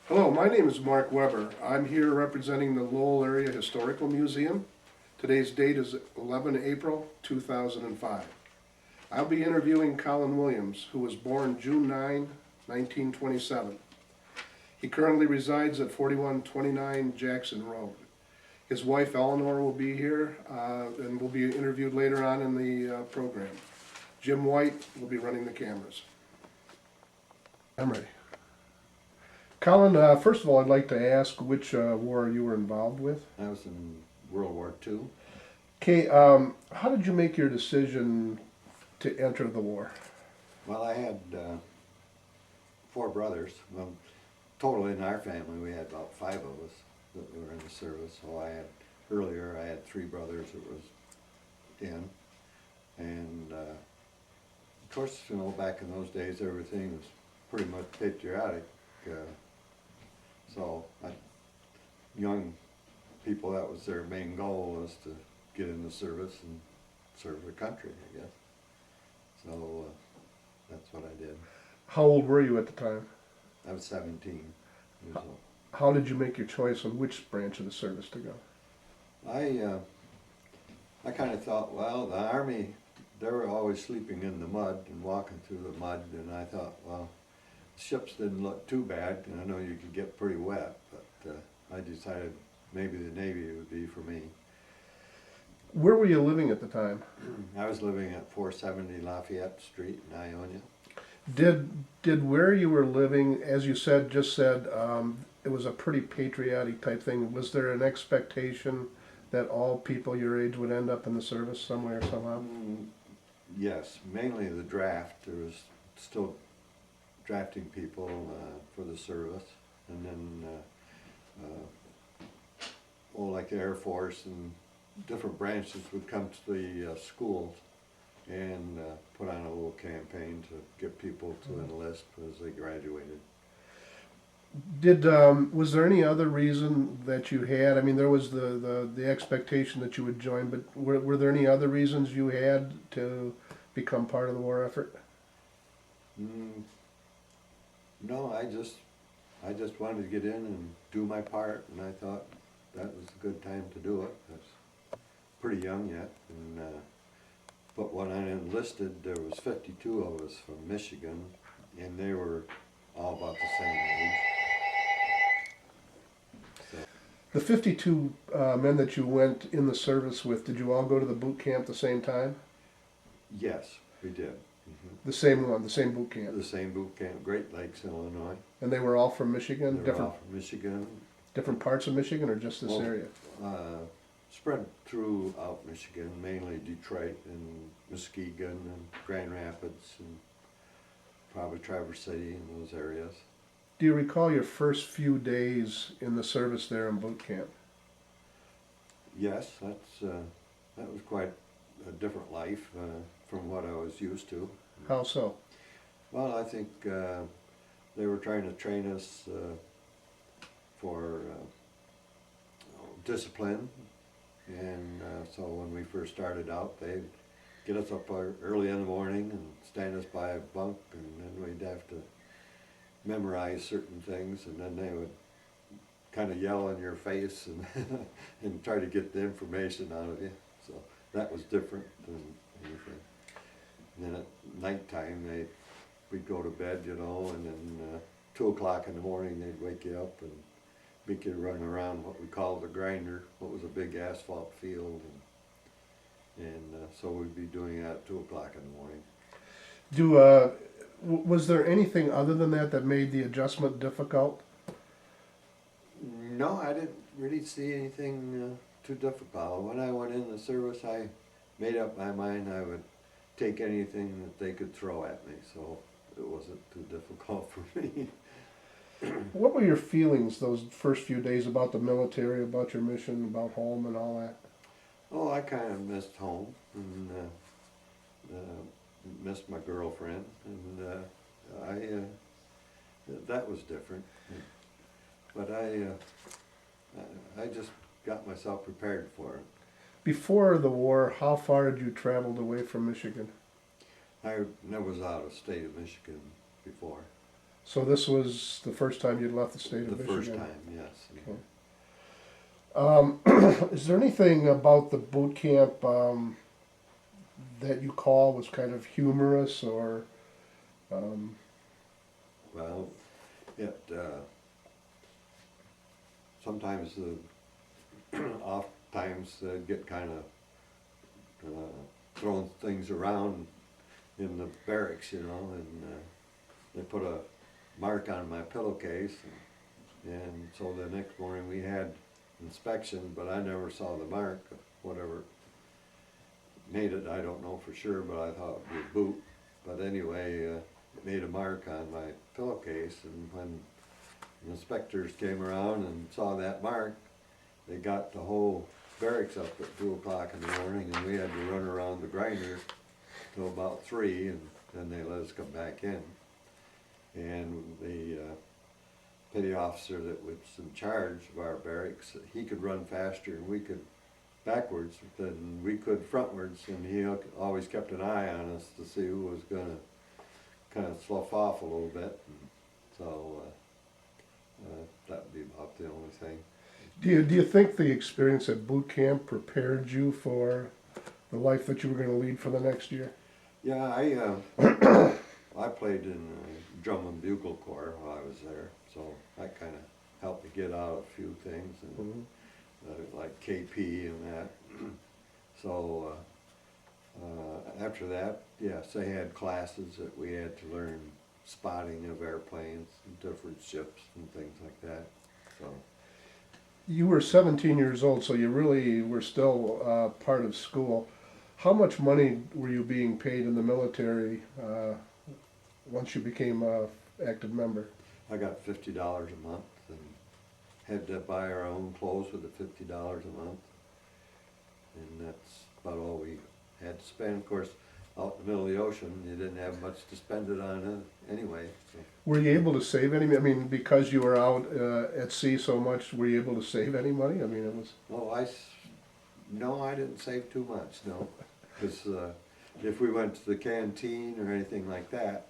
Hello, my name is Mark Weber. I'm here representing the Lowell Area Historical Museum. Today's date is 11 April 2005. I'll be interviewing Colin Williams, who was born June 9, 1927. He currently resides at 4129 Jackson Road. His wife Eleanor will be here and will be interviewed later on in the program. Jim White will be running the cameras. I'm ready. Colin, first of all, I'd like to ask which war you were involved with. I was in World War II. Okay, how did you make your decision to enter the war? Well, I had four brothers. Well, total in our family, we had about five of us that were in the service. So earlier I had three brothers that was in. And of course, back in those days, everything was pretty much patriotic. Young people, that was their main goal, was to get in the service and serve their country, I guess. So that's what I did. How old were you at the time? I was 17 years old. How did you make your choice on which branch of the service to go? I kind of thought, well, the Army, they were always sleeping in the mud and walking through the mud, and I thought, well, ships didn't look too bad, and I know you could get pretty wet, but I decided maybe the Navy would be for me. Where were you living at the time? I was living at 470 Lafayette Street in Ionia. Did where you were living, as you just said, it was a pretty patriotic type thing. Was there an expectation that all people your age would end up in the service somewhere, somehow? Yes, mainly the draft. There was still drafting people for the service, and then like the Air Force and different branches would come to the schools and put on a little campaign to get people to enlist as they graduated. Was there any other reason that you had? I mean, there was the expectation that you would join, but were there any other reasons you had to become part of the war effort? No, I just wanted to get in and do my part, and I thought that was a good time to do it. I was pretty young yet, and but when I enlisted, there was 52 of us from Michigan, and they were all about the same age. So, The 52 men that you went in the service with, did you all go to the boot camp at the same time? yes, we did. The same one, the same boot camp? The same boot camp, Great Lakes, Illinois. And they were all from Michigan? They were all from Michigan. Different parts of Michigan, or just this area? Spread throughout Michigan, mainly Detroit and Muskegon and Grand Rapids and probably Traverse City and those areas. Do you recall your first few days in the service there in boot camp? Yes, that was quite a different life from what I was used to. How so? Well, I think they were trying to train us for discipline, and so when we first started out, they'd get us up early in the morning and stand us by a bunk, and then we'd have to memorize certain things, and then they would kind of yell in your face and and try to get the information out of you. So that was different than anything. And then at nighttime, we'd go to bed, and then 2 o'clock in the morning, they'd wake you up and make you run around what we called the grinder, what was a big asphalt field, and so we'd be doing that at 2 o'clock in the morning. Was there anything other than that made the adjustment difficult? No, I didn't really see anything too difficult. When I went in the service, I made up my mind I would take anything that they could throw at me, so it wasn't too difficult for me. What were your feelings those first few days about the military, about your mission, about home and all that? Oh, I kind of missed home, and missed my girlfriend, and that was different. But I just got myself prepared for it. Before the war, how far had you traveled away from Michigan? I never was out of state of Michigan before. So this was the first time you'd left the state of The Michigan? first time, yes. Is there anything about the boot camp that you call was kind of humorous or? Well, it, sometimes oft times get kind of throwing things around in the barracks, you know, and they put a mark on my pillowcase, and so the next morning we had inspection, but I never saw the mark. Whatever made it, I don't know for sure, but I thought it was a boot. But anyway, it made a mark on my pillowcase, and when the inspectors came around and saw that mark, they got the whole barracks up at 2 o'clock in the morning, and we had to run around the grinder till about 3, and then they let us come back in. And the petty officer that was in charge of our barracks, he could run faster and we could backwards than we could frontwards, and he always kept an eye on us to see who was going to kind of slough off a little bit. And so that would be about the only thing. Do you think the experience at boot camp prepared you for the life that you were going to lead for the next year? Yeah, I played in the drum and bugle corps while I was there, so that kind of helped me get out a few things, and like KP and that. So after that, yes, they had classes that we had to learn spotting of airplanes and different ships and things like that. So You were 17 years old, so you really were still part of school. How much money were you being paid in the military once you became an active member? I got $50 a month and had to buy our own clothes with the $50 a month. And that's about all we had to spend. Of course, out in the middle of the ocean, you didn't have much to spend it on anyway. So. Were you able to save any? I mean, because you were out at sea so much, were you able to save any money? I mean, it was. Oh, no, I didn't save too much, no. Because if we went to the canteen or anything like that,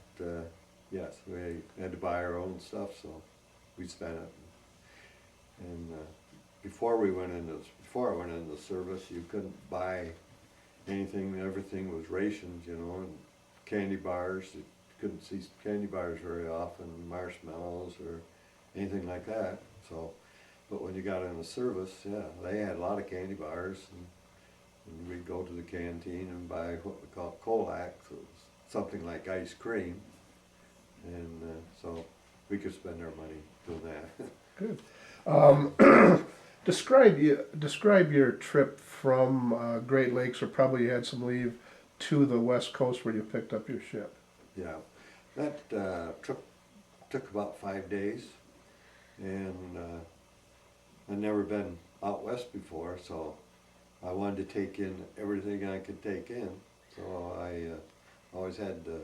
yes, we had to buy our own stuff, so we spent it. And before I went into service, you couldn't buy anything. Everything was rations, you know, and candy bars. You couldn't see candy bars very often, marshmallows or anything like that. So, but when you got into service, yeah, they had a lot of candy bars, and we'd go to the canteen and buy what we call Colac. So it was something like ice cream, and so we could spend our money doing that. Good. Describe your trip from Great Lakes, or probably you had some leave, to the West Coast where you picked up your ship. Yeah, that trip took about 5 days, and I'd never been out west before, so I wanted to take in everything I could take in. So I always had the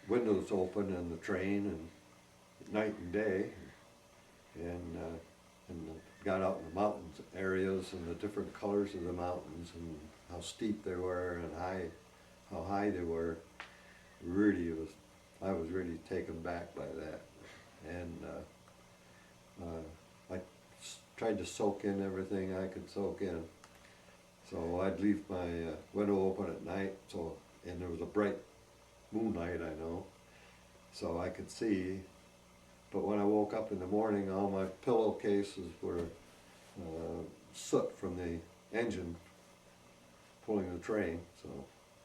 windows open in the train, and night and day, and got out in the mountains areas and the different colors of the mountains and how steep they were and how high they were. Really, I was really taken back by that, and I tried to soak in everything I could soak in. So I'd leave my window open at night, and there was a bright moonlight, I know, so I could see. But when I woke up in the morning, all my pillowcases were soot from the engine pulling the train, so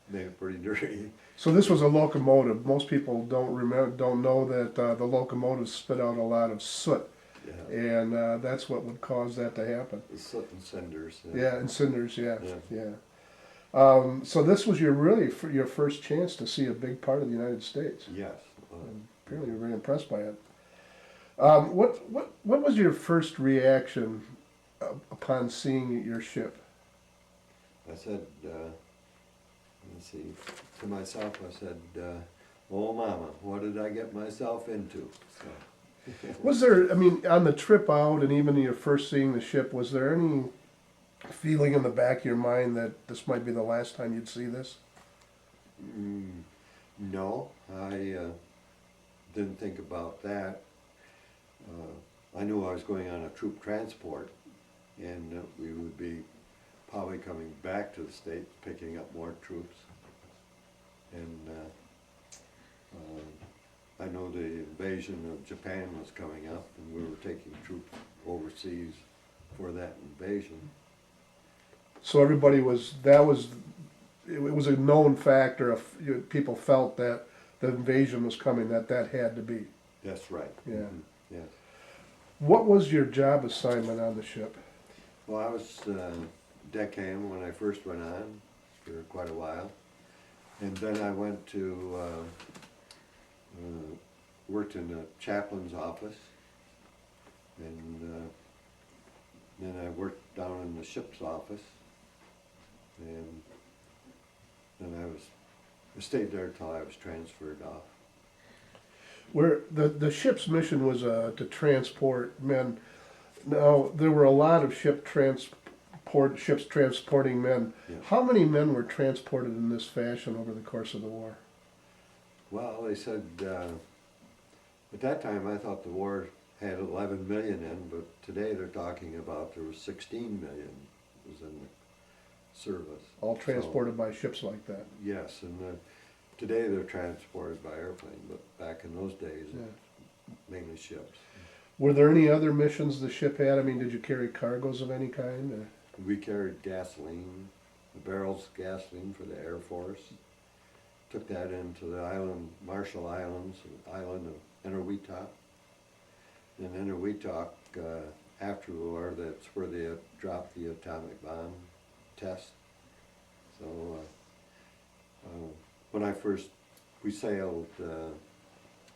made it pretty dirty. So this was a locomotive. Most people don't know that the locomotives spit out a lot of soot, Yeah. and that's what would cause that to happen. The soot and cinders. Yeah, and cinders. Yeah, Yeah. yeah. So this was your first chance to see a big part of the United States. Yes. Apparently, you're very impressed by it. What was your first reaction upon seeing your ship? I said, let's see, to myself, I said, oh mama, what did I get myself into? So. Was there, I mean, on the trip out and even your first seeing the ship, was there any feeling in the back of your mind that this might be the last time you'd see this? No, didn't think about that. I knew I was going on a troop transport, and we would be probably coming back to the States, picking up more troops. And I know the invasion of Japan was coming up, and we were taking troops overseas for that invasion. So everybody was, it was a known factor of, people felt that the invasion was coming, that had to be. That's right. Yeah. Mhm. Yes. What was your job assignment on the ship? Well, I was deckhand when I first went on for quite a while. And then I went to, worked in the chaplain's office. And then I worked down in the ship's office. And then I stayed there till I was transferred off. Where the ship's mission was to transport men. Now, there were a lot of ships transporting men. Yeah. How many men were transported in this fashion over the course of the war? Well, they said, at that time I thought the war had 11 million in, but today they're talking about there was 16 million was in the service. All transported by ships like that? Yes, and today they're transported by airplane, but back in those days, Yeah. it's mainly ships. Were there any other missions the ship had? I mean, did you carry cargoes of any kind? We carried gasoline, the barrels of gasoline for the Air Force. Took that into the island, Marshall Islands, the island of Eniwetok. In Eniwetok, after the war, that's where they dropped the atomic bomb test. So when we sailed,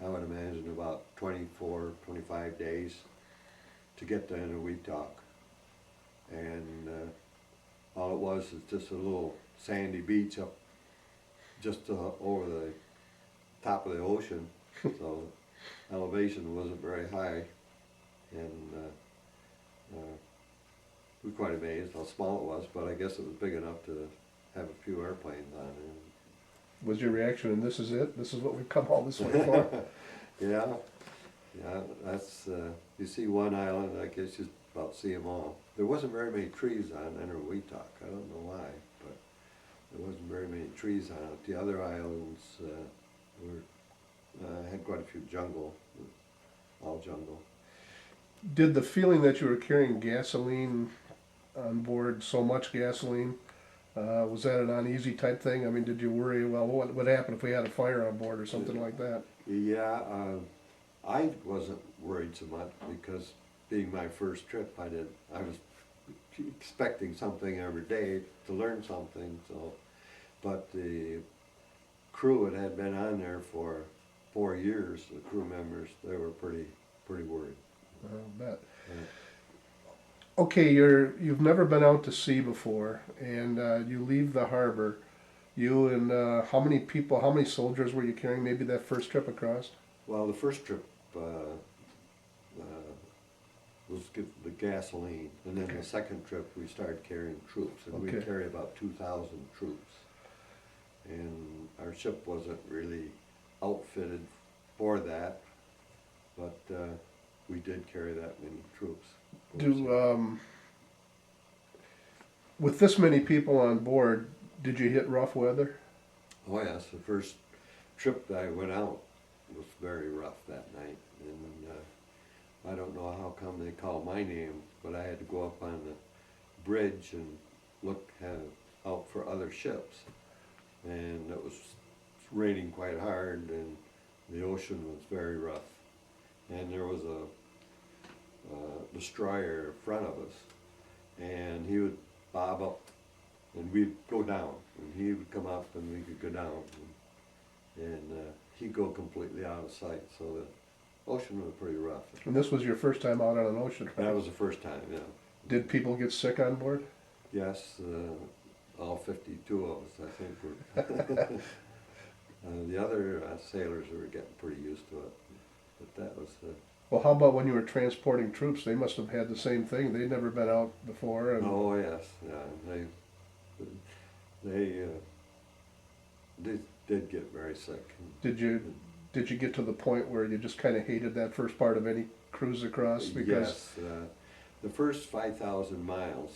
I would imagine about 24, 25 days to get to Eniwetok. And all it was is just a little sandy beach up just over the top of the ocean. So elevation wasn't very high. And we were quite amazed how small it was, but I guess it was big enough to have a few airplanes on it. Was your reaction, and this is it? This is what we've come all this way for? Yeah, that's, you see one island, I guess you about see them all. There wasn't very many trees on Eniwetok, I don't know why, but there wasn't very many trees on it. The other islands had quite a few jungle, all jungle. Did the feeling that you were carrying gasoline on board, so much gasoline, was that an uneasy type thing? I mean, did you worry, well, what would happen if we had a fire on board or something like that? Yeah, I wasn't worried so much because being my first trip, I was expecting something every day to learn something. So, but the crew that had been on there for 4 years, the crew members, they were pretty worried. I'll bet. Yeah. Okay, you've never been out to sea before, and you leave the harbor. You and how many people, how many soldiers were you carrying? Maybe that first trip across? Well, the first trip was the gasoline, and then the second trip we started carrying troops, and we carry about 2,000 troops. And our ship wasn't really outfitted for that, but we did carry that many troops. With this many people on board, did you hit rough weather? Oh yes, the first trip that I went out was very rough that night, and I don't know how come they called my name, but I had to go up on the bridge and look out for other ships, and it was raining quite hard, and the ocean was very rough, and there was a destroyer in front of us, and he would bob up and we'd go down, and he would come up and we could go down, and he'd go completely out of sight. So the ocean was pretty rough. And this was your first time out on an ocean, right? That was the first time, yeah. Did people get sick on board? Yes, all 52 of us, I think, were. The other sailors were getting pretty used to it, but that was Well, how about when you were transporting troops? They must have had the same thing. They'd never been out before. And oh yes, yeah. They did get very sick. Did you did you get to the point where you just kind of hated that first part of any cruise across? Because Yes, the first 5,000 miles,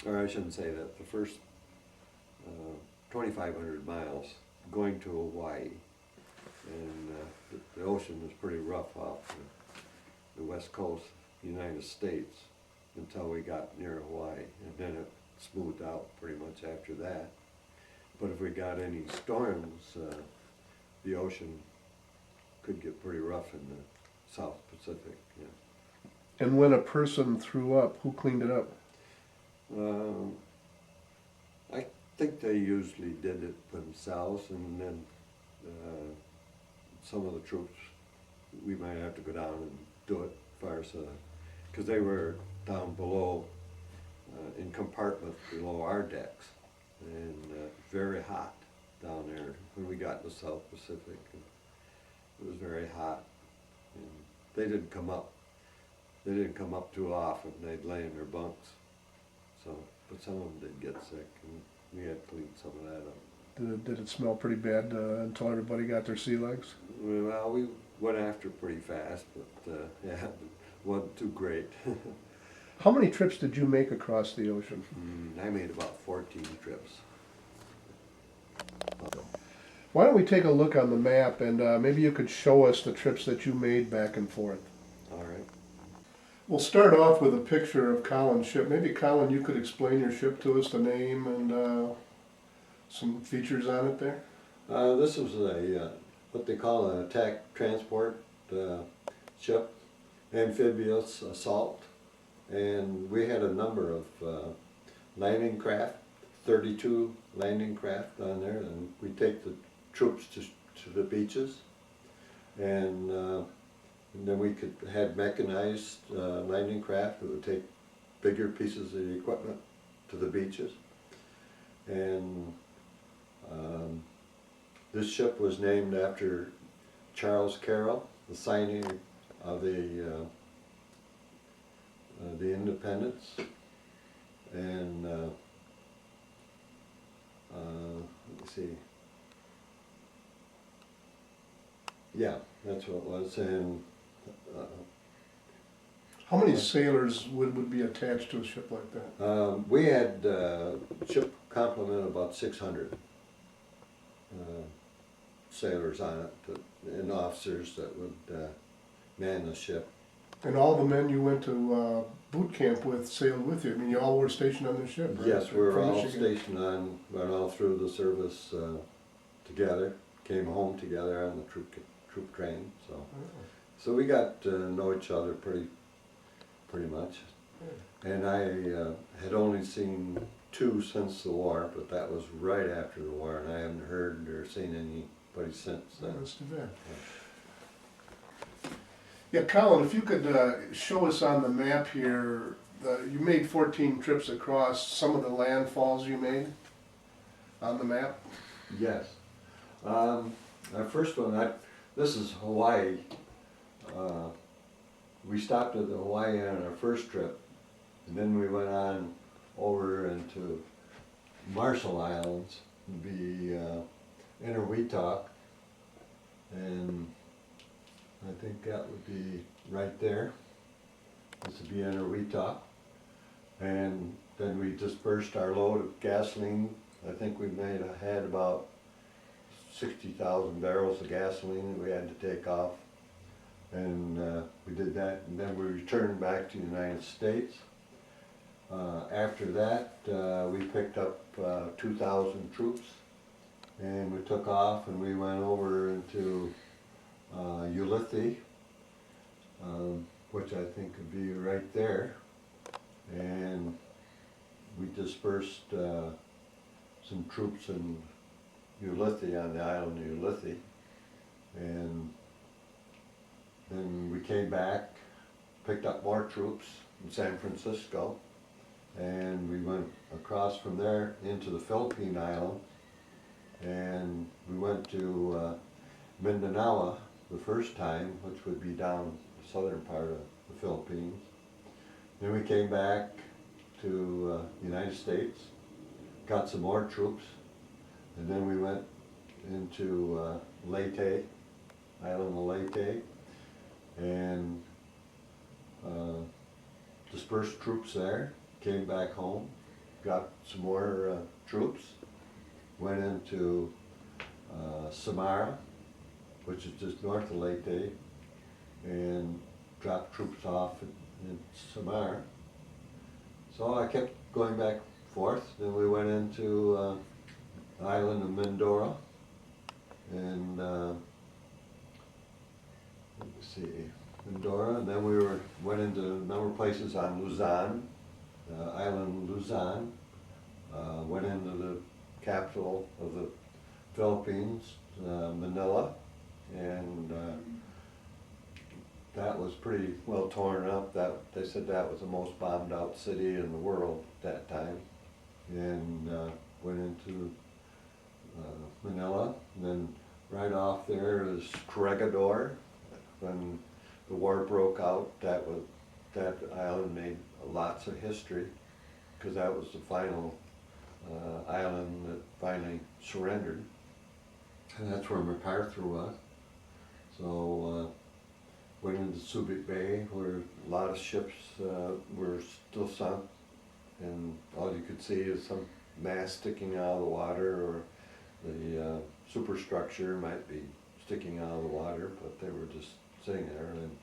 or I shouldn't say that, the first 2,500 miles going to Hawaii, and the ocean was pretty rough off the west coast United States until we got near Hawaii, and then it smoothed out pretty much after that. But if we got any storms, the ocean could get pretty rough in the South Pacific. Yeah. and when a person threw up, who cleaned it up? I think they usually did it themselves, and then some of the troops, we might have to go down and do it as far as, because they were down below, in compartments below our decks, and very hot down there when we got in the South Pacific. And it was very hot, and they didn't come up. They didn't come up too often. They'd lay in their bunks. So, but some of them did get sick, and we had to clean some of that up. Did it smell pretty bad until everybody got their sea legs? Well, we went after pretty fast, but yeah, it wasn't too great. How many trips did you make across the ocean? I made about 14 trips. Why don't we take a look on the map, and maybe you could show us the trips that you made back and forth. All right. We'll start off with a picture of Colin's ship. Maybe, Colin, you could explain your ship to us, the name and some features on it there? This was a what they call an attack transport ship, amphibious assault, and we had a number of landing craft, 32 landing craft on there, and we take the troops to the beaches, and then we could have mechanized landing craft that would take bigger pieces of the equipment to the beaches. And this ship was named after Charles Carroll, the signing of the independence. And let me see. Yeah, that's what it was. And How many sailors would be attached to a ship like that? we had ship complement of about 600 sailors on it, and officers that would man the ship. And all the men you went to boot camp with sailed with you? I mean, you all were stationed on the ship, right? Yes, we were From all Michigan. stationed on, went all through the service together, came home together on the troop train. So, so we got to know each other pretty much. And I had only seen 2 since the war, but that was right after the war, and I haven't heard or seen anybody since then. That's too bad. Yeah, Colin, if you could show us on the map here, you made 14 trips across, some of the landfalls you made on the map. Yes. Our first one, this is Hawaii. We stopped at the Hawaii on our first trip, and then we went on over into Marshall Islands, the Eniwetok, and I think that would be right there. This would be Eniwetok. And then we dispersed our load of gasoline. I think we had about 60,000 barrels of gasoline that we had to take off. And we did that, and then we returned back to the United States. After that, we picked up 2,000 troops, and we took off, and we went over into Ulithi, which I think would be right there, and we dispersed some troops in Ulithi, on the island of Ulithi, and then we came back, picked up more troops in San Francisco, and we went across from there into the Philippine Islands, and we went to Mindanao the first time, which would be down the southern part of the Philippines. Then we came back to the United States, got some more troops, and then we went into Leyte, island of Leyte, and dispersed troops there, came back home, got some more troops, went into Samara, which is just north of Leyte, and dropped troops off in Samara. So I kept going back and forth. Then we went into the island of Mindoro, and let me see, Mindoro, and then we went into a number of places on Luzon, island Luzon, went into the capital of the Philippines, Manila, and that was pretty well torn up. They said that was the most bombed out city in the world at that time. And went into Manila, and then right off there is Corregidor. When the war broke out, that island made lots of history, because that was the final island that finally surrendered. And that's where MacArthur was. So went into Subic Bay, where a lot of ships were still sunk, and all you could see is some mast sticking out of the water, or the superstructure might be sticking out of the water, but they were just sitting there, and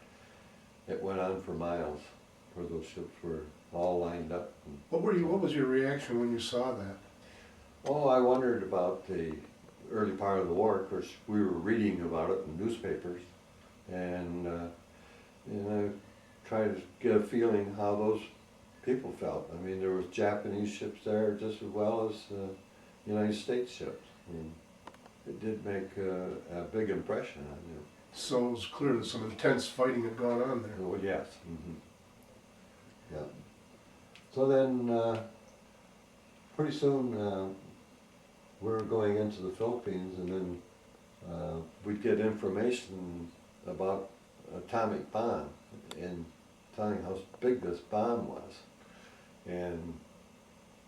it went on for miles, where those ships were all lined up. What was your reaction when you saw that? Oh, I wondered about the early part of the war. Of course, we were reading about it in newspapers, and tried to get a feeling how those people felt. I mean, there was Japanese ships there just as well as United States ships. And it did make a big impression on you. So it was clear that some intense fighting had gone on there. Oh, yes. Mm-hmm. Yeah. So then, pretty soon, we were going into the Philippines, and then we'd get information about atomic bomb, and telling how big this bomb was. And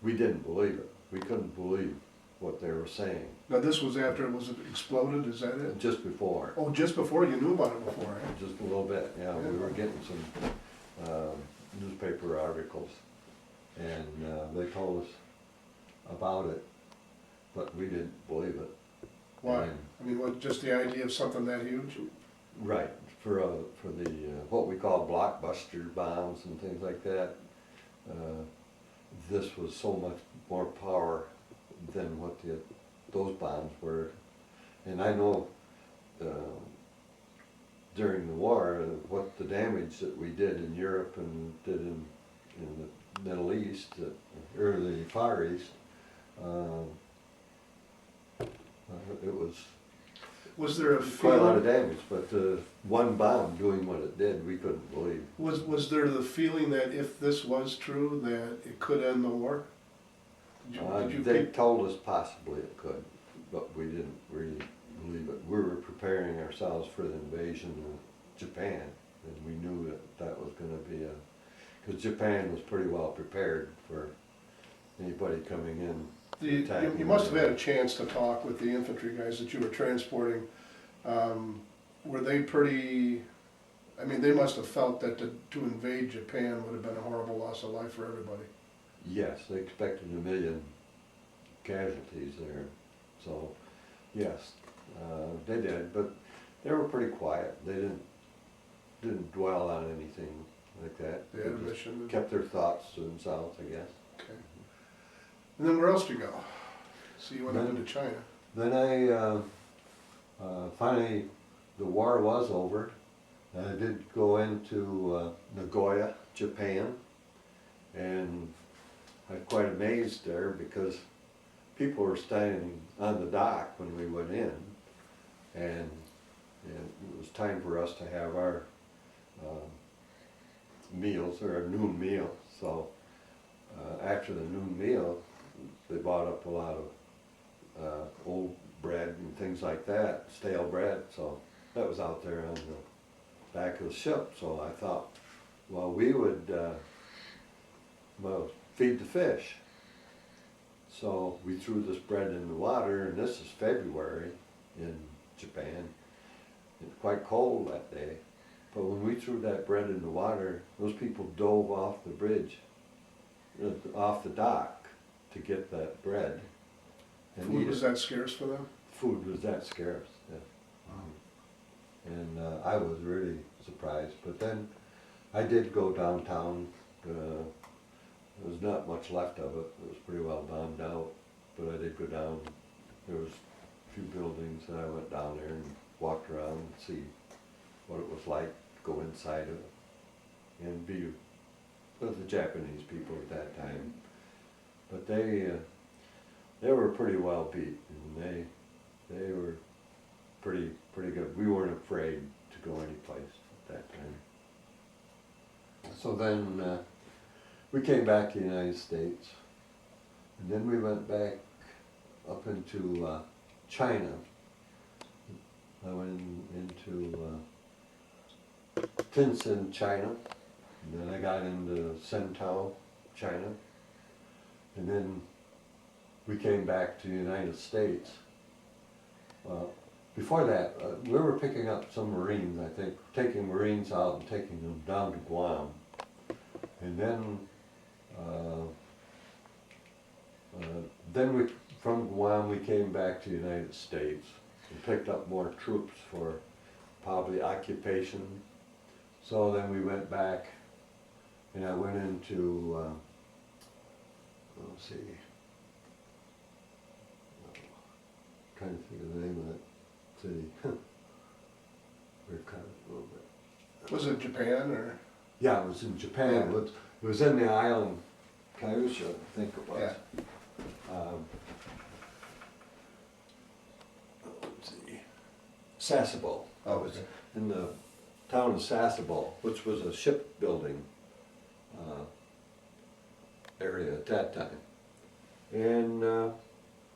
we didn't believe it. We couldn't believe what they were saying. Now this was after it was exploded, is that it? Just before. Oh, just before? You knew about it before, eh? Just a little bit, yeah. We were getting some newspaper articles, and they told us about it, but we didn't believe it. Why? And I mean, what, just the idea of something that huge? right, for the what we call blockbuster bombs and things like that. This was so much more power than what those bombs were. And I know during the war what the damage that we did in Europe and did in the Middle East, or the Far East. It was there a quite a lot of feeling, damage, but one bomb doing what it did, we couldn't believe. was there the feeling that if this was true, that it could end the war? They told us possibly it could, but we didn't really believe it. We were preparing ourselves for the invasion of Japan, and we knew that was going to be because Japan was pretty well prepared for anybody coming in. You must have had a chance to talk with the infantry guys that you were transporting. Were they pretty, I mean, they must have felt that to invade Japan would have been a horrible loss of life for everybody. Yes, they expected 1 million casualties there. So, yes, they did, but they were pretty quiet. They didn't dwell on anything like that. They had a mission. Kept their thoughts to themselves, I guess. Okay. And then where else did you go? So you went into China. Then I finally, the war was over. I did go into Nagoya, Japan, and I was quite amazed there because people were standing on the dock when we went in, and it was time for us to have our meals, or a noon meal. So after the noon meal, they bought up a lot of old bread and things like that, stale bread. So that was out there on the back of the ship. So I thought, well, we would feed the fish. So we threw this bread in the water, and this is February in Japan. It's quite cold that day. But when we threw that bread in the water, those people dove off the bridge, off the dock, to get that bread. And Food eat was it. that scarce for them? Food was that scarce, yeah. And I was really surprised. But then I did go downtown. There was not much left of it. It was pretty well bombed out. But I did go down. There was a few buildings, and I went down there and walked around and see what it was like, go inside of it, and be with the Japanese people at that time. But they were pretty well beat, and they were pretty good. We weren't afraid to go any place at that time. So then we came back to the United States, and then we went back up into China. I went into Tientsin, China, and then I got into Sentao, China, and then we came back to the United States. Before that, we were picking up some Marines, I think, taking Marines out and taking them down to Guam. And then from Guam we came back to the United States and picked up more troops for probably occupation. So then we went back, and I went into, let's see, trying to think of the name of that city. We're kind of a little bit. Was it Japan or? Yeah, it was in Japan. Yeah. It was in the island, Kyushu, I think it was. Yeah. Let's see, Sasebo. I was Okay. in the town of Sasebo, which was a shipbuilding area at that time. And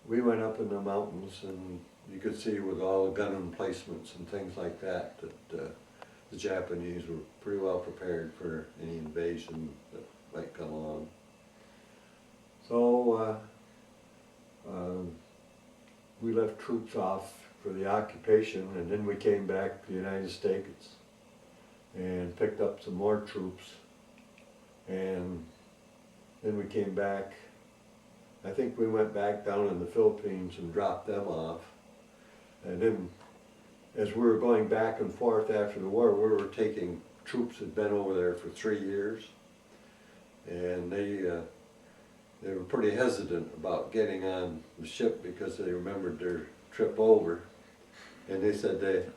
we went up in the mountains, and you could see with all the gun emplacements and things like that, that the Japanese were pretty well prepared for any invasion that might come along. So we left troops off for the occupation, and then we came back to the United States and picked up some more troops, and then we came back. I think we went back down in the Philippines and dropped them off, and then as we were going back and forth after the war, we were taking troops that had been over there for 3 years, and they were pretty hesitant about getting on the ship because they remembered their trip over, and they said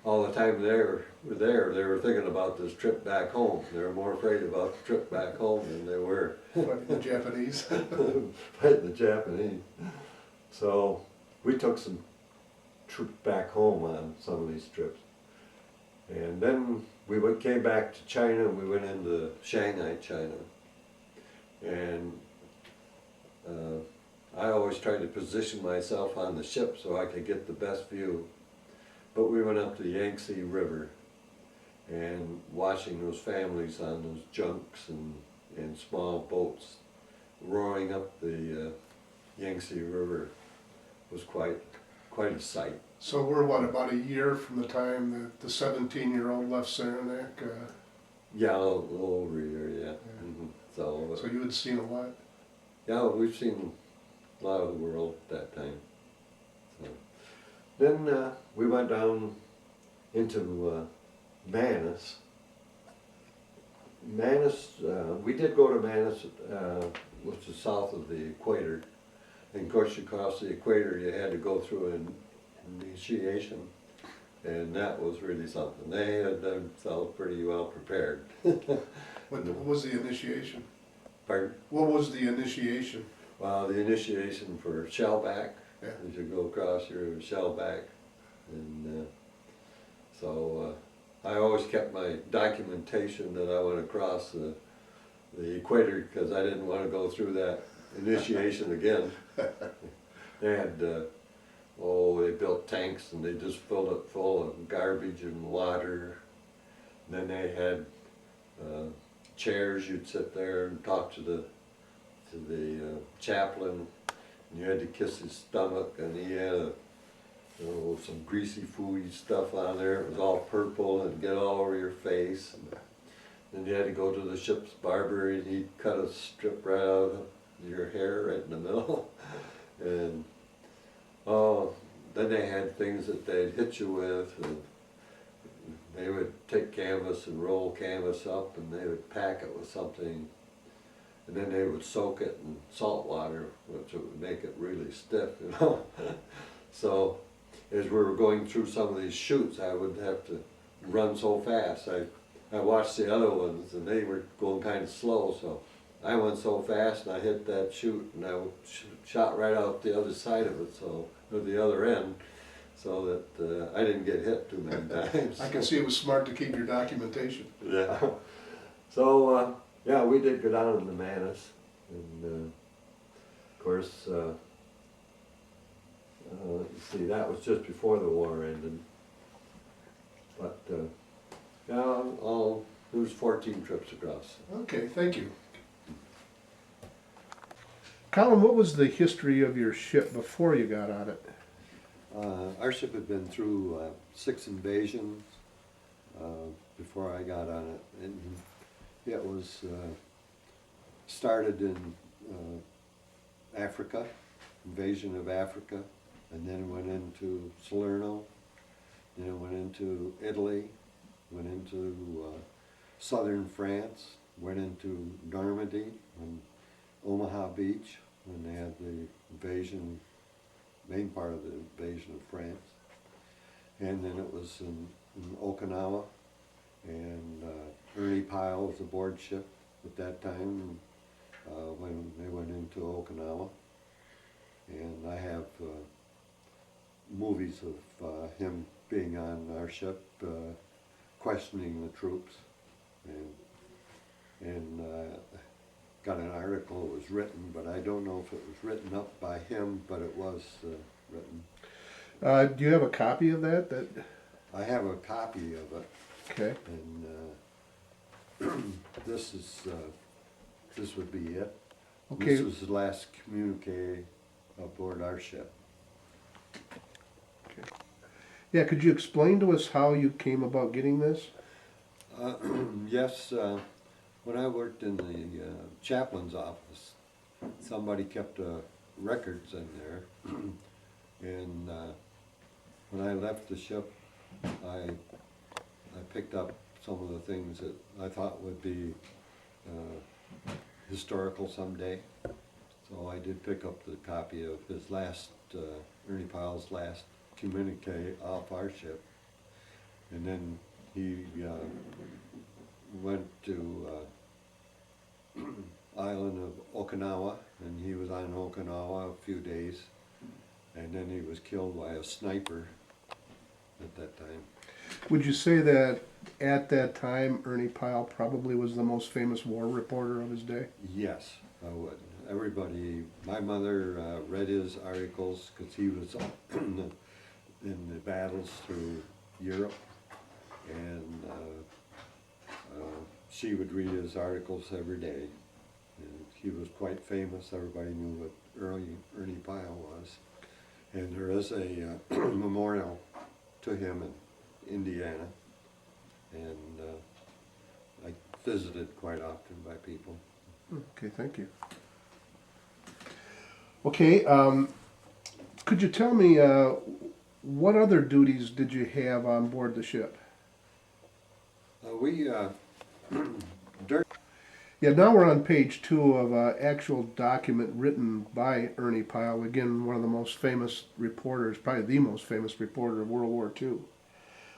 all the time they were there, they were thinking about this trip back home. They were more afraid about the trip back home than they were Fighting the Japanese? fighting the Japanese. So we took some troops back home on some of these trips. And then we came back to China, and we went into Shanghai, China. And I always tried to position myself on the ship so I could get the best view. But we went up to the Yangtze River and watching those families on those junks and small boats roaring up the Yangtze River was quite a sight. So we're what, about a year from the time that the 17-year-old left Saranac? Yeah, a little over a year, yeah. Yeah. Mm-hmm. So So you had seen a lot? yeah, we've seen a lot of the world at that time. So then we went down into Manus. We did go to Manus, which is south of the equator. And of course, you cross the equator, you had to go through an initiation, and that was really something. They had themselves pretty well prepared. What was the initiation? Pardon? What was the initiation? Well, the initiation for shellback, Yeah. as you go across your shellback, and so I always kept my documentation that I went across the equator because I didn't want to go through that initiation again. They had, they built tanks and they just filled it full of garbage and water. And then they had chairs, you'd sit there and talk to the chaplain, and you had to kiss his stomach, and he had some greasy foody stuff on there. It was all purple and get all over your face. And then you had to go to the ship's barber and he'd cut a strip right out of your hair right in the middle. And then they had things that they'd hit you with, and they would take canvas and roll canvas up and they would pack it with something, and then they would soak it in salt water, which would make it really stiff, you know. So as we were going through some of these chutes, I would have to run so fast. I watched the other ones and they were going kind of slow, so I went so fast and I hit that chute and I shot right out the other side of it, so, or the other end, so that I didn't get hit too many times. I can see it was smart to keep your documentation. Yeah. So, yeah, we did go down in the Manus, and of course, let's see, that was just before the war ended. But, yeah, there was 14 trips across. Okay, thank you. Colin, what was the history of your ship before you got on it? Our ship had been through 6 invasions before I got on it, and it was started in Africa, invasion of Africa, and then went into Salerno, then it went into Italy, went into southern France, went into Normandy, and Omaha Beach when they had the invasion, main part of the invasion of France, and then it was in Okinawa, and Ernie Pyle was aboard ship at that time when they went into Okinawa, and I have movies of him being on our ship, questioning the troops, and got an article that was written, but I don't know if it was written up by him, but it was written. Do you have a copy of that? I have a copy of it. Okay. And this would be it. Okay. This was the last communique aboard our ship. Okay. Yeah, could you explain to us how you came about getting this? Yes, when I worked in the chaplain's office, somebody kept records in there, and when I left the ship, I picked up some of the things that I thought would be historical someday. So I did pick up the copy of his last, Ernie Pyle's last communique off our ship, and then he went to island of Okinawa, and he was on Okinawa a few days, and then he was killed by a sniper at that time. Would you say that at that time Ernie Pyle probably was the most famous war reporter of his day? Yes, I would. Everybody, my mother read his articles because he was in the battles through Europe, and she would read his articles every day. And he was quite famous. Everybody knew what Ernie Pyle was. And there is a memorial to him in Indiana. And I visited quite often by people. Okay, thank you. Okay, could you tell me what other duties did you have on board the ship? Yeah, now we're on page 2 of an actual document written by Ernie Pyle, again, one of the most famous reporters, probably the most famous reporter of World War II.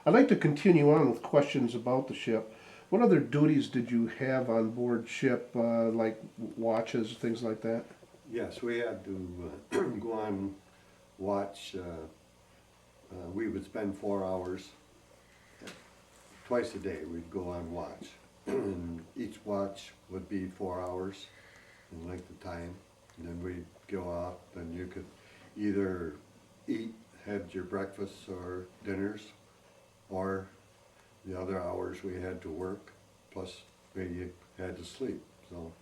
I'd like to continue on with questions about the ship. What other duties did you have on board ship, like watches, things like that? Yes, we had to go on watch. We would spend 4 hours twice a day. We'd go on watch, and each watch would be 4 hours in length of time. And then we'd go out, and you could either eat, had your breakfasts or dinners, or the other hours we had to work, plus we had to sleep. So.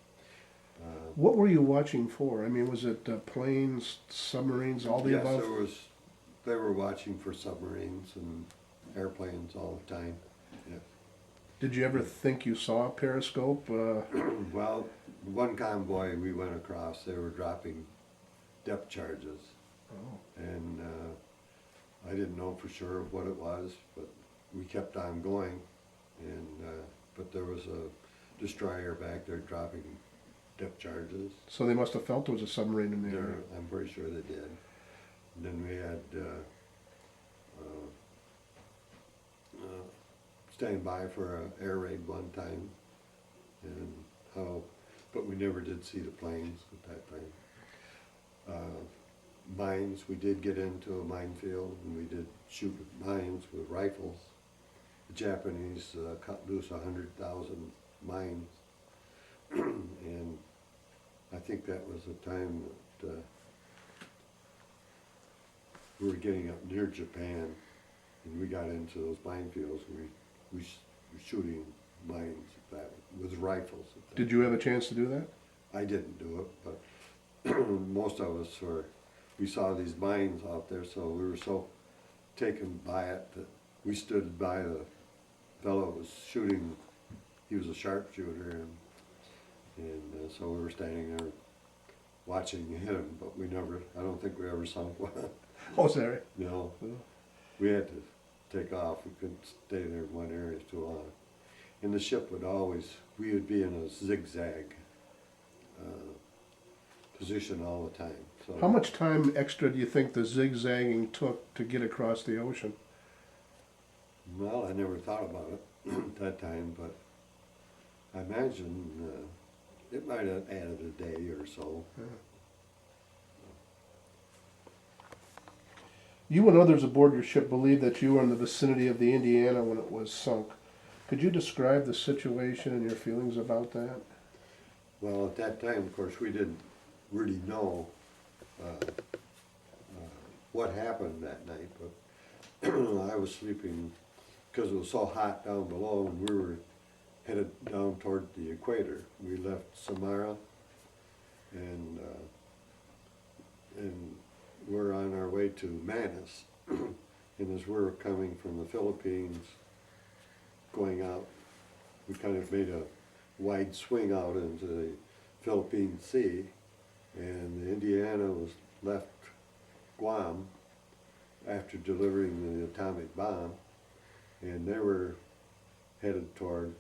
What were you watching for? I mean, was it planes, submarines, all the Yes, above? there was they were watching for submarines and airplanes all the time. Yeah. Did you ever think you saw a periscope? Well, one convoy we went across, they were dropping depth charges. Oh. And I didn't know for sure what it was, but we kept on going. And but there was a destroyer back there dropping depth charges. So they must have felt there was a submarine in the area. I'm pretty sure they did. And then we had stand by for an air raid one time, and but we never did see the planes at that time. Mines, we did get into a minefield, and we did shoot mines with rifles. The Japanese cut loose 100,000 mines, and I think that was the time that we were getting up near Japan, and we got into those minefields. We were shooting mines with rifles. Did you have a chance to do that? I didn't do it, but most of us we saw these mines out there, so we were so taken by it that we stood by the fellow who was shooting. He was a sharpshooter, and so we were standing there watching him, but I don't think we ever sunk one. Oh, sorry. No, we had to take off. We couldn't stay there in one area too long. And the ship we would be in a zigzag position all the time. So How much time extra do you think the zigzagging took to get across the ocean? Well, I never thought about it at that time, but I imagine it might have added a day or so. Yeah. You and others aboard your ship believe that you were in the vicinity of the Indiana when it was sunk. Could you describe the situation and your feelings about that? Well, at that time, of course, we didn't really know what happened that night, but I was sleeping because it was so hot down below, and we were headed down toward the equator. We left Samara, and we're on our way to Manus. And as we're coming from the Philippines, going out, we kind of made a wide swing out into the Philippine Sea, and the Indiana was left Guam after delivering the atomic bomb, and they were headed toward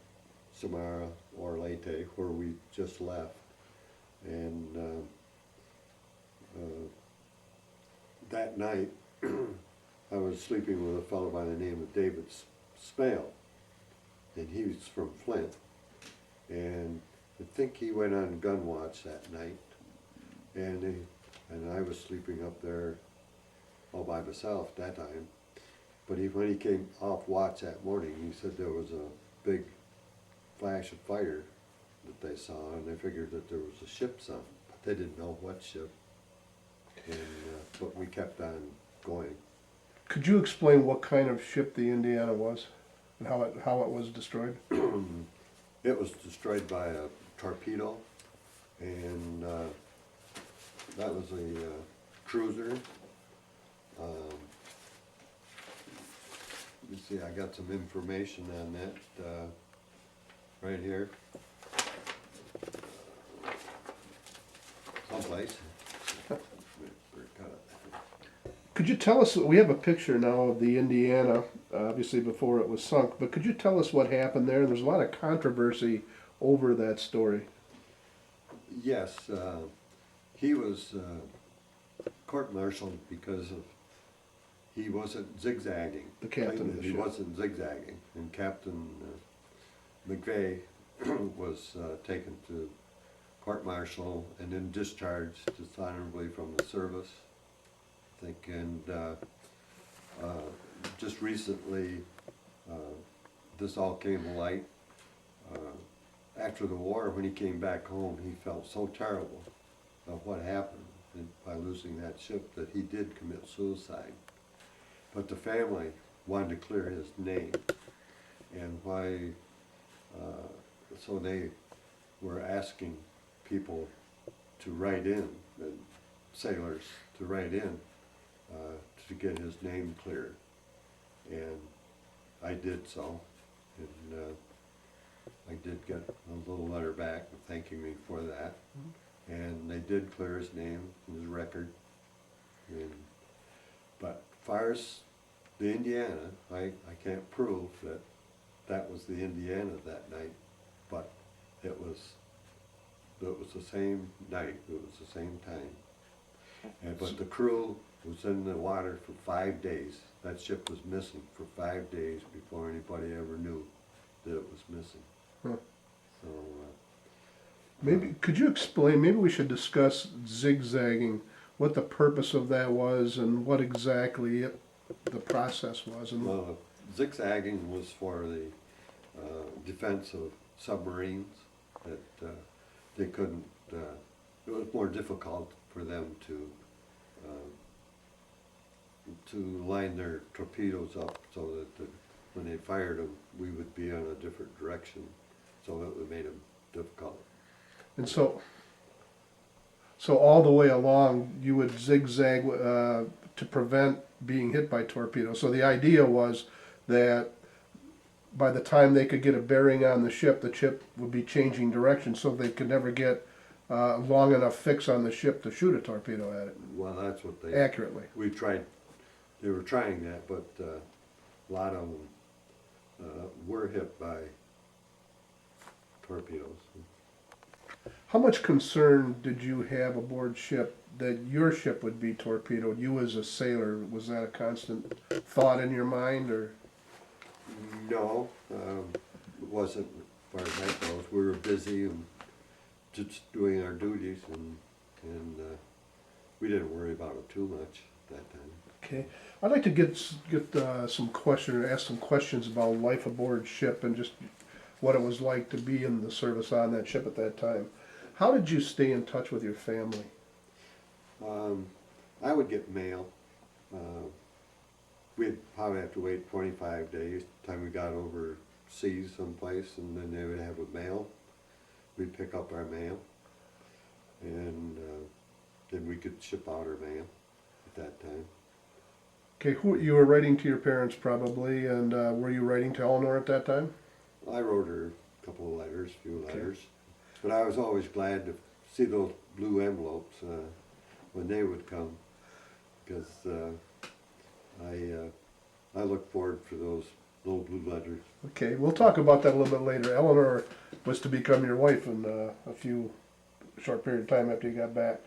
Samara or Leyte, where we just left. And that night, I was sleeping with a fellow by the name of David Smale, and he was from Flint. And I think he went on gun watch that night, and I was sleeping up there all by myself at that time. But when he came off watch that morning, he said there was a big flash of fire that they saw, and they figured that there was a ship sunk, but they didn't know what ship. And but we kept on going. Could you explain what kind of ship the Indiana was and how it was destroyed? It was destroyed by a torpedo, and that was a cruiser. You see, I got some information on that right here. Someplace. Could you tell us, we have a picture now of the Indiana, obviously before it was sunk, but could you tell us what happened there? There's a lot of controversy over that story. Yes, he was court-martialed because he wasn't zigzagging. The captain of the He ship. wasn't zigzagging, and Captain McVeigh was taken to court-martial and then discharged dishonorably from the service, I think. And just recently, this all came to light. After the war, when he came back home, he felt so terrible of what happened by losing that ship that he did commit suicide. But the family wanted to clear his name, and so they were asking people to write in, sailors to write in, to get his name cleared. And I did so, and I did get a little letter back thanking me for that. And they did clear his name, his record. But as far as the Indiana, I can't prove that that was the Indiana that night, but it was the same night, it was the same time. But the crew was in the water for 5 days. That ship was missing for 5 days before anybody ever knew that it was missing. Huh. So, Maybe, could you explain, maybe we should discuss zigzagging, what the purpose of that was and what exactly the process was. And well, zigzagging was for the defense of submarines, that they couldn't, it was more difficult for them to line their torpedoes up so that when they fired them, we would be on a different direction, so it made them difficult. And so all the way along, you would zigzag to prevent being hit by torpedoes. So the idea was that by the time they could get a bearing on the ship would be changing direction, so they could never get a long enough fix on the ship to shoot a torpedo at it Well, that's what they accurately. we tried. They were trying that, but a lot of them were hit by torpedoes. How much concern did you have aboard ship that your ship would be torpedoed? You as a sailor, was that a constant thought in your mind, or? No, it wasn't as far as that goes. We were busy and just doing our duties, and we didn't worry about it too much that time. Okay, I'd like to get some ask some questions about life aboard ship and just what it was like to be in the service on that ship at that time. How did you stay in touch with your family? I would get mail. We'd probably have to wait 25 days time we got overseas someplace, and then they would have a mail. We'd pick up our mail, and then we could ship out our mail at that time. Okay, you were writing to your parents probably, and were you writing to Eleanor at that time? I wrote her a couple of letters, a few letters, but I was always glad to see those blue envelopes when they would come, because I look forward to those little blue letters. Okay, we'll talk about that a little bit later. Eleanor was to become your wife in a short period of time after you got back.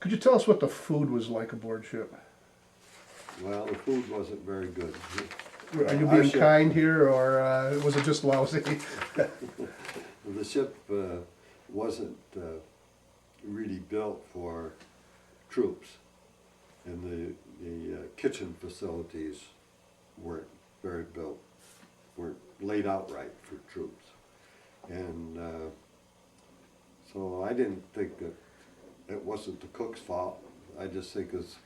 Could you tell us what the food was like aboard ship? Well, the food wasn't very good. Are you being kind here, or was it just lousy? The ship wasn't really built for troops, and the kitchen facilities weren't weren't laid out right for troops, and so I didn't think that it wasn't the cook's fault. I just think it's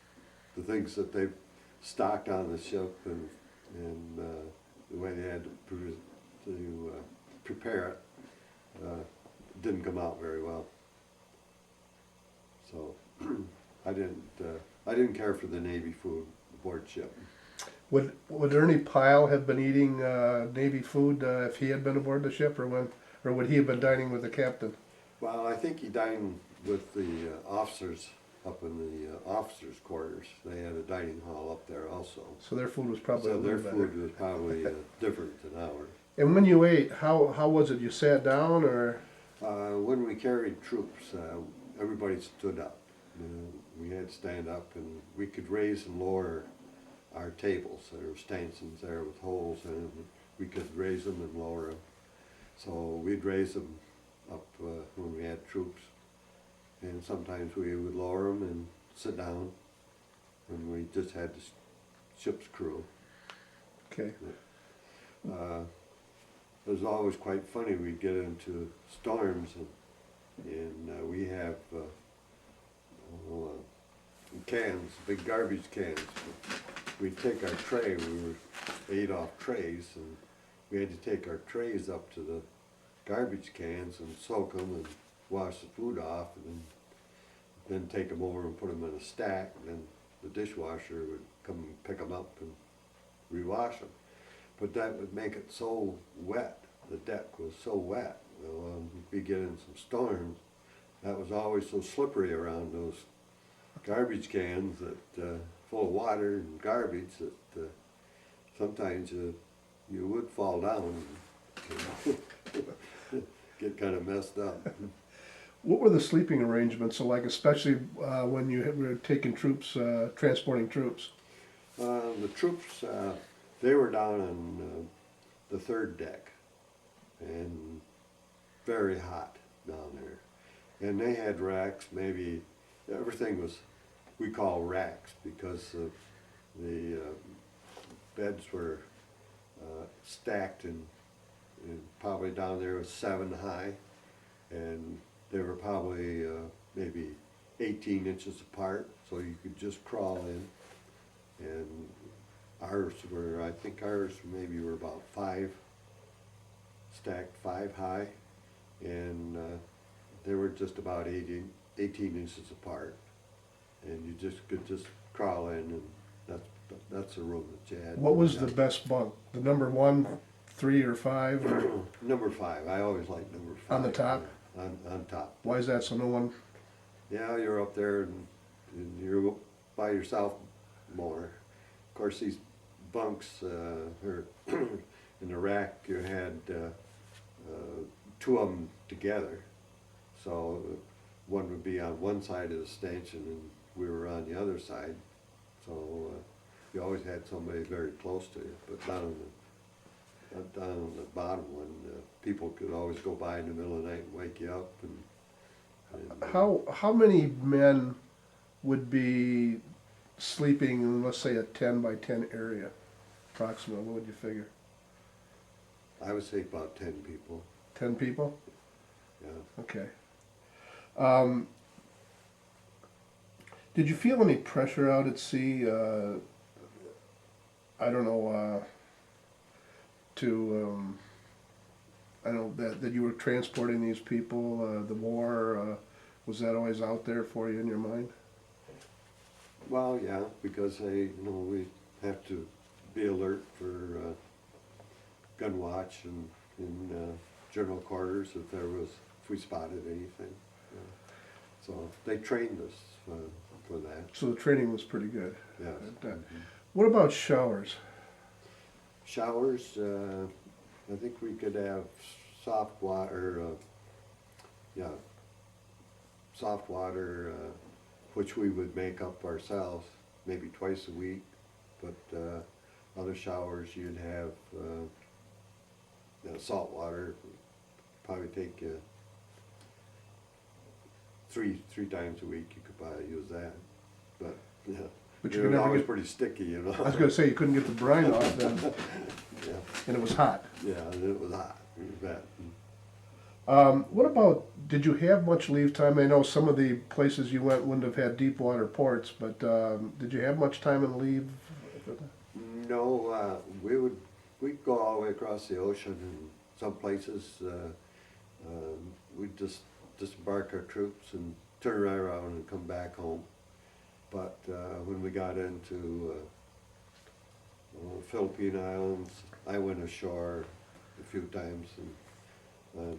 the things that they stocked on the ship and the way they had to prepare it didn't come out very well. So I didn't care for the Navy food aboard ship. Would Ernie Pyle have been eating Navy food if he had been aboard the ship, or would he have been dining with the captain? Well, I think he dined with the officers up in the officers' quarters. They had a dining hall up there also. So their food was probably a So their little better. food was probably different than ours. And when you ate, how was it? You sat down, or? When we carried troops, everybody stood up. We had to stand up, and we could raise and lower our tables. There were stanchions there with holes in them. We could raise them and lower them. So we'd raise them up when we had troops, and sometimes we would lower them and sit down when we just had the ship's crew. Okay. It was always quite funny. We'd get into storms, and we have cans, big garbage cans. We'd take our tray. We were 8 off trays, and we had to take our trays up to the garbage cans and soak them and wash the food off, and then take them over and put them in a stack, and then the dishwasher would come and pick them up and rewash them. But that would make it so wet, the deck was so wet. We'd be getting some storms, that was always so slippery around those garbage cans that, full of water and garbage that sometimes you would fall down and get kind of messed up. What were the sleeping arrangements like, especially when you were taking troops, transporting troops? The troops, they were down on the third deck, and very hot down there. And they had racks, maybe, everything was, we call racks, because the beds were stacked and probably down there was 7 high, and they were probably maybe 18 inches apart, so you could just crawl in. And ours were, I think ours maybe were about 5, stacked 5 high, and they were just about 18 inches apart. And you just could just crawl in, and that's the room that you had. What was the best bunk? The number 1, 3, or 5? Or Number 5. I always liked number 5. on the top? On top. Why is that, so no one? Yeah, you're up there and you're by yourself more. Of course, these bunks, or in the rack, you had 2 of them together. So one would be on one side of the stanchion and we were on the other side. So you always had somebody very close to you. But down on the bottom one, people could always go by in the middle of the night and wake you up. And How many men would be sleeping in, let's say, a 10 by 10 area, approximately? What would you figure? I would say about 10 people. 10 people? Yeah. Okay. Did you feel any pressure out at sea? I don't know. I know that you were transporting these people. The war, was that always out there for you in your mind? Well, yeah, because we have to be alert for gun watch and in general quarters if we spotted anything. So they trained us for that. So the training was pretty good. Yes. What about showers? Showers, I think we could have soft water, soft water, which we would make up ourselves, maybe twice a week. But other showers, you'd have salt water, probably take you three times a week. You could probably use that, but yeah, But it was always pretty sticky, I was going to say, you couldn't get the brine off then, Yeah, and it was hot. yeah, and it was hot. You bet. What about, did you have much leave time? I know some of the places you went wouldn't have had deep water ports, but did you have much time in leave? No, we'd go all the way across the ocean, and some places we'd just disembark our troops and turn right around and come back home. But when we got into Philippine Islands, I went ashore a few times, and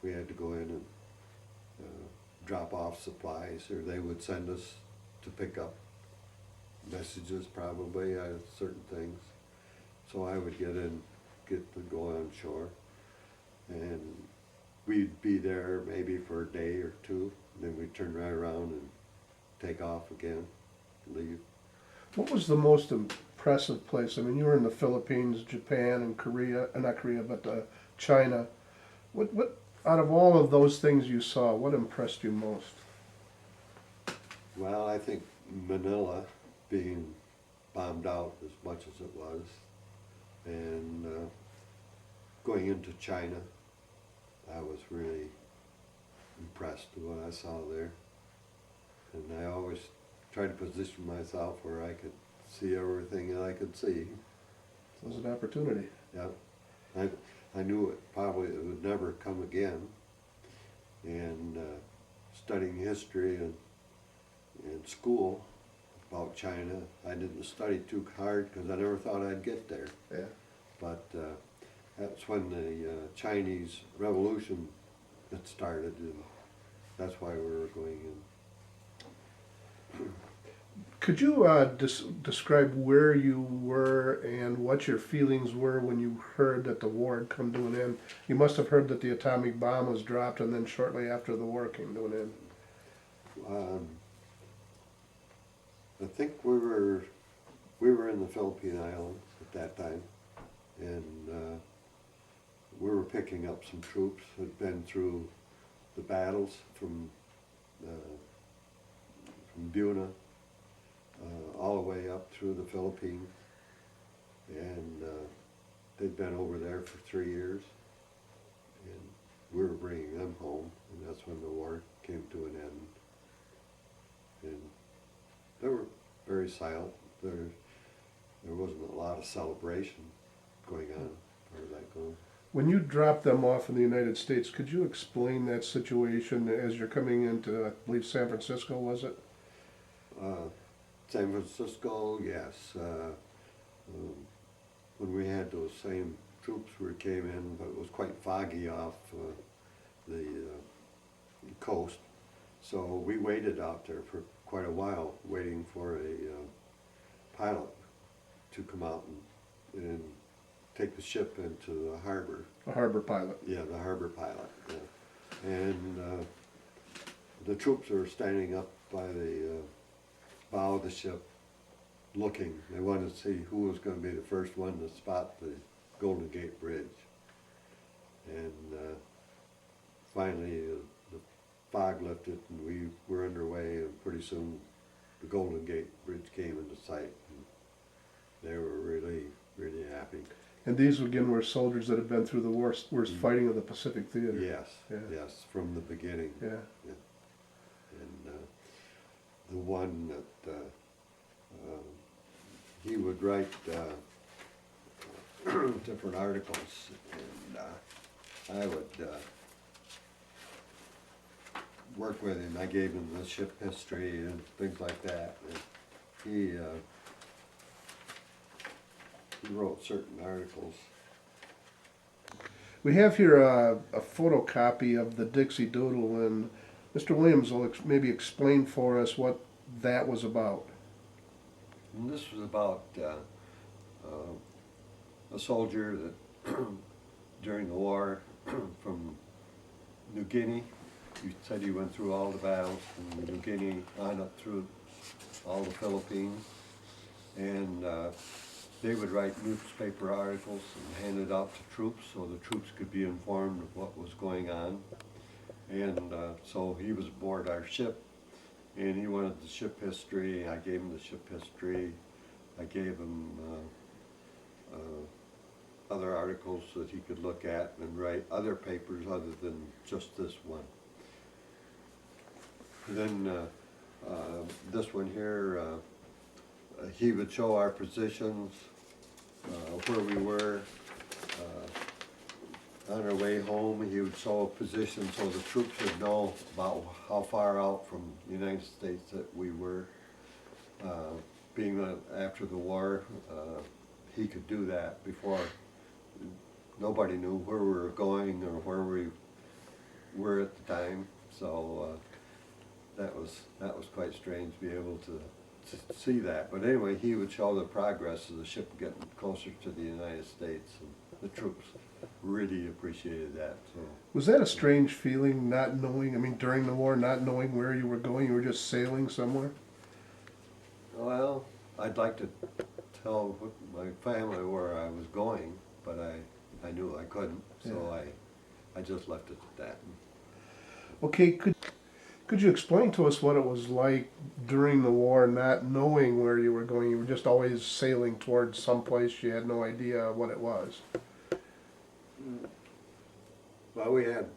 we had to go in and drop off supplies, or they would send us to pick up messages probably, certain things. So I would get to go on shore, and we'd be there maybe for a day or two, and then we'd turn right around and take off again, leave. What was the most impressive place? I mean, you were in the Philippines, Japan, and Korea, not Korea, but China. What out of all of those things you saw, what impressed you most? Well, I think Manila being bombed out as much as it was, and going into China, I was really impressed with what I saw there. And I always tried to position myself where I could see everything that I could see. It was an opportunity. Yeah, I knew it would never come again. And studying history in school, about China. I didn't study too hard because I never thought I'd get there. Yeah. But that's when the Chinese Revolution had started, and that's why we were going in. Could you describe where you were and what your feelings were when you heard that the war had come to an end? You must have heard that the atomic bomb was dropped, and then shortly after the war came to an end. I think we were in the Philippine Islands at that time, and we were picking up some troops who had been through the battles from Buna all the way up through the Philippines, and they'd been over there for 3 years, and we were bringing them home, and that's when the war came to an end. And they were very silent. There wasn't a lot of celebration going on as far as that goes. When you dropped them off in the United States, could you explain that situation as you're coming into, I believe, San Francisco, was it? San Francisco, yes. When we had those same troops, we came in, but it was quite foggy off the coast. So we waited out there for quite a while, waiting for a pilot to come out and take the ship into the harbor. A harbor pilot. Yeah, the harbor pilot. Yeah. And the troops were standing up by the bow of the ship looking. They wanted to see who was going to be the first one to spot the Golden Gate Bridge. And finally the fog lifted and we were underway, and pretty soon the Golden Gate Bridge came into sight. And they were really, really happy. And these again were soldiers that had been through the worst fighting of the Pacific Theater. Yes, Yeah. yes, from the beginning. Yeah. Yeah. And the one that he would write different articles, and I would work with him. I gave him the ship history and things like that. And he wrote certain articles. We have here a photocopy of the Dixie Doodle, and Mr. Williams will maybe explain for us what that was about. And this was about a soldier that during the war from New Guinea, he said he went through all the battles from New Guinea on up through all the Philippines, and they would write newspaper articles and hand it out to troops so the troops could be informed of what was going on. And so he was aboard our ship, and he wanted the ship history. I gave him the ship history. I gave him other articles that he could look at and write other papers other than just this one. And then this one here, he would show our positions, where we were. On our way home, he would show a position so the troops would know about how far out from the United States that we were. Being that after the war, he could do that before. Nobody knew where we were going or where we were at the time, so that was quite strange to be able to see that. But anyway, he would show the progress of the ship getting closer to the United States, and the troops really appreciated that. So. Was that a strange feeling, not knowing, I mean, during the war, not knowing where you were going? You were just sailing somewhere? Well, I'd like to tell my family where I was going, but I knew I couldn't, so Yeah. I just left it at that. Okay, could you explain to us what it was like during the war, not knowing where you were going? You were just always sailing towards some place, you had no idea what it was. Well, we had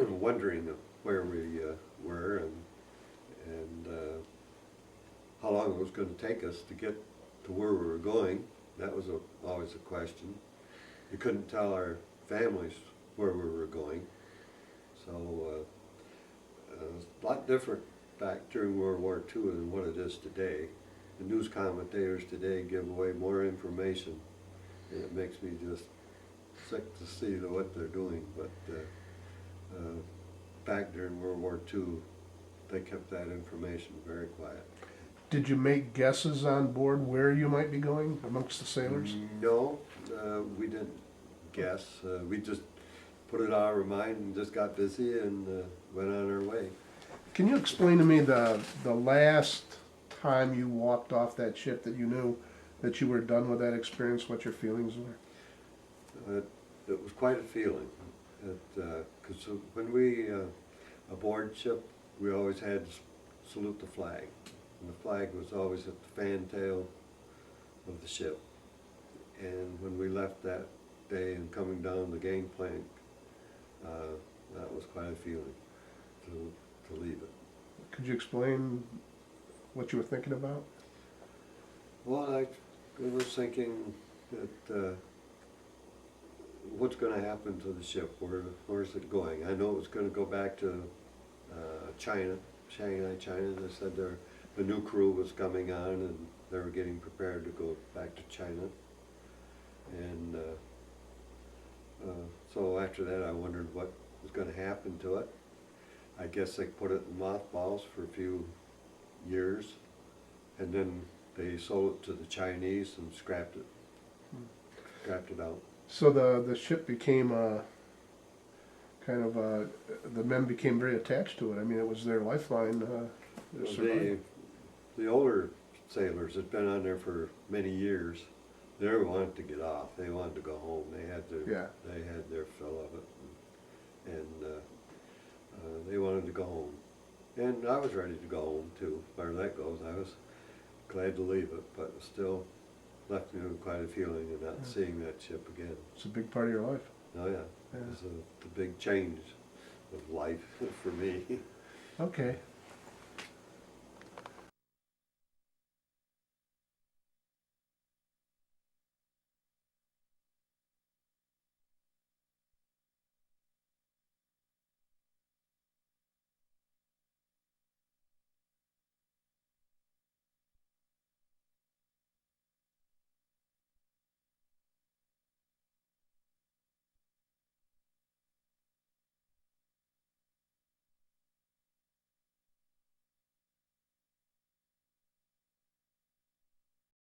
wondering of where we were and how long it was going to take us to get to where we were going. That was always a question. We couldn't tell our families where we were going, so it was a lot different back during World War II than what it is today. The news commentators today give away more information, and it makes me just sick to see what they're doing. But back during World War II, they kept that information very quiet. Did you make guesses on board where you might be going amongst the sailors? No, we didn't guess. We just put it on our mind and just got busy and went on our way. Can you explain to me the last time you walked off that ship that you knew that you were done with that experience, what your feelings were? It was quite a feeling. Because when we aboard ship, we always had to salute the flag. And the flag was always at the fantail of the ship. And when we left that day and coming down the gangplank, that was quite a feeling to leave it. Could you explain what you were thinking about? Well, I was thinking that what's going to happen to the ship? Where's it going? I know it was going to go back to China, Shanghai, China. They said the new crew was coming on and they were getting prepared to go back to China. And so after that I wondered what was going to happen to it. I guess they put it in mothballs for a few years and then they sold it to the Chinese and scrapped it out. So the ship became the men became very attached to it. I mean, it was their lifeline. The older sailors had been on there for many years. They wanted to get off. They wanted to go home. They had their fill of it, and they wanted to go home. And I was ready to go home too. As far as that goes, I was glad to leave it, but it still left me with quite a feeling of not seeing that ship again. It's a big part of your life. Oh yeah. It was the big change of life for me. Okay.